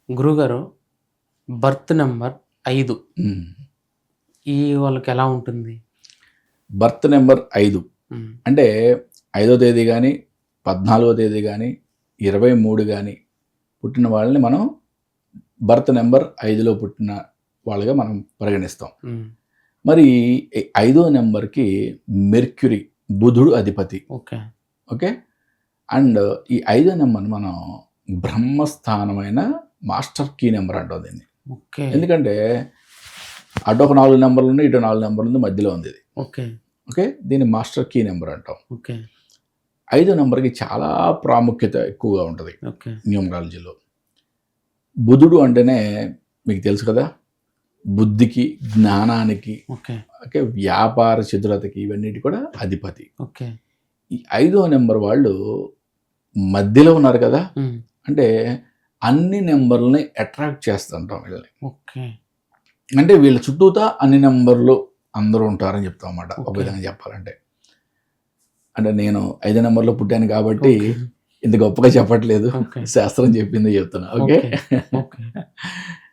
గురుగారు birth number 5 ఉమ్. ఈ వాళ్ళకి ఎలా ఉంటుంది? బర్త్ నెంబర్ 5 హ్మ్. అంటే 5వ తేదీ కానీ 14వ తేదీ కానీ 23 కానీ పుట్టిన వాళ్ళని మనం బర్త్ నెంబర్ 5లో పుట్టిన వాళ్ళగా మనం పరిగణిస్తాం. హ్మ్. మరి 5వ నెంబర్కి మెర్క్యూరీ బుధుడు అధిపతి. ఓకే. ఓకే. అండ్ ఈ 5వ నెంబర్ని మనం బ్రహ్మస్థానమైన మాస్టర్ కీ నెంబర్ అంటాం దీన్ని. ఓకే. ఎందుకంటే అటు ఒక 4 నెంబర్లు ఉన్నాయి, ఇటు 4 నెంబర్లు ఉంది, మధ్యలో ఉంది ఇది. ఓకే. ఓకే. దీన్ని మాస్టర్ కీ నెంబర్ అంటాం. ఓకే. 5వ నెంబర్కి చాలా ప్రాముఖ్యత ఎక్కువగా ఉంటుంది ఓకే. న్యూమరాలజీలో. బుధుడు అంటేనే మీకు తెలుసు కదా, బుద్ధికి, జ్ఞానానికి, ఓకే. ఓకే, వ్యాపార చతురతకి, ఇవన్నిటి కూడా అధిపతి. ఓకే. ఈ 5వ నెంబర్ వాళ్ళు మధ్యలో ఉన్నారు కదా, హ్మ్. అంటే అన్ని నెంబర్లని అట్రాక్ట్ చేస్తుంటాం వీళ్ళని. ఓకే. అంటే వీళ్ళ చుట్టూతా అన్ని నెంబర్లు అందరూ ఉంటారని చెప్తాం అన్నమాట. ఒక ఓకే. విధంగా చెప్పాలంటే, అంటే నేను 5వ నెంబర్లో పుట్టాను కాబట్టి ఓకే. ఇంత గొప్పగా చెప్పట్లేదు, ఓకే. శాస్త్రం చెప్పింది చెప్తున్నా. ఓకే. ఓకే. ఓకే.